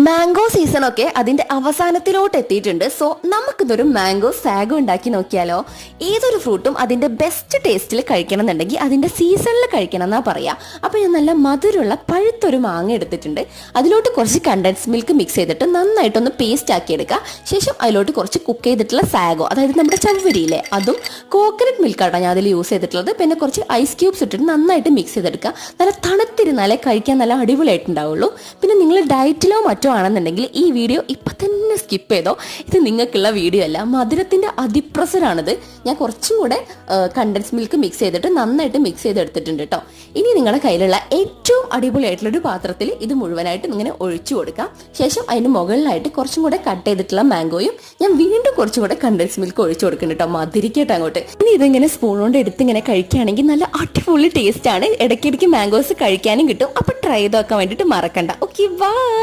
Mango season ഒക്കെ അതിന്റെ അവസാനത്തിലോട്ട് എത്തിയിട്ടുണ്ട്. സോ നമുക്കിതൊരു മാംഗോ സാഗോ ഉണ്ടാക്കി നോക്കിയാലോ? ഏതൊരു ഫ്രൂട്ടും അതിന്റെ ബെസ്റ്റ് ടേസ്റ്റിൽ കഴിക്കണം എന്നുണ്ടെങ്കിൽ അതിന്റെ സീസണിൽ കഴിക്കണം എന്നാ പറയാ. അപ്പൊ ഞാൻ നല്ല മധുരമുള്ള പഴുത്തൊരു മാങ്ങ എടുത്തിട്ടുണ്ട്. അതിലോട്ട് കുറച്ച് കണ്ടൻസ് മിൽക്ക് മിക്സ് ചെയ്തിട്ട് നന്നായിട്ടൊന്ന് പേസ്റ്റ് ആക്കി എടുക്കുക. ശേഷം അതിലോട്ട് കുറച്ച് കുക്ക് ചെയ്തിട്ടുള്ള സാഗോ, അതായത് നമ്മുടെ ചവ്വരിയില്ലേ, അതും കോക്കനട്ട് മിൽക്കാണ് ഞാൻ അതിൽ യൂസ് ചെയ്തിട്ടുള്ളത്. പിന്നെ കുറച്ച് ഐസ് ക്യൂബ്സ് ഇട്ടിട്ട് നന്നായിട്ട് മിക്സ് ചെയ്തെടുക്കുക. നല്ല തണുത്തിരുന്നാലേ കഴിക്കാൻ നല്ല അടിപൊളിയായിട്ടുണ്ടാവുള്ളൂ. പിന്നെ നിങ്ങൾ ഡയറ്റിലോ മറ്റോ ആണെന്നുണ്ടെങ്കിൽ ഈ വീഡിയോ ഇപ്പം തന്നെ സ്കിപ്പ് ചെയ്തോ. ഇത് നിങ്ങൾക്കുള്ള വീഡിയോ അല്ല, മധുരത്തിൻ്റെ അതിപ്രസരാണിത്. ഞാൻ കുറച്ചും കൂടെ കണ്ടൻസ് മിൽക്ക് മിക്സ് ചെയ്തിട്ട് നന്നായിട്ട് മിക്സ് ചെയ്തെടുത്തിട്ടുണ്ട് കേട്ടോ. ഇനി നിങ്ങളുടെ കയ്യിലുള്ള ഏറ്റവും അടിപൊളിയായിട്ടുള്ളൊരു പാത്രത്തിൽ ഇത് മുഴുവനായിട്ട് ഇങ്ങനെ ഒഴിച്ചു കൊടുക്കാം. ശേഷം അതിന് മുകളിലായിട്ട് കുറച്ചും കൂടെ കട്ട് ചെയ്തിട്ടുള്ള മാംഗോയും ഞാൻ വീണ്ടും കുറച്ചും കൂടെ കണ്ടൻസ് മിൽക്ക് ഒഴിച്ചു കൊടുക്കുന്നുണ്ട് കേട്ടോ, മധുരിക്കട്ടെ അങ്ങോട്ട്. ഇനി ഇതിങ്ങനെ സ്പൂൺ കൊണ്ട് എടുത്ത് ഇങ്ങനെ കഴിക്കുകയാണെങ്കിൽ നല്ല അടിപൊളി ടേസ്റ്റ് ആണ്. ഇടയ്ക്കിടയ്ക്ക് മാംഗോസ് കഴിക്കാനും കിട്ടും. അപ്പോൾ ട്രൈ ചെയ്ത് നോക്കാൻ വേണ്ടിയിട്ട് മറക്കണ്ട. Okay, by.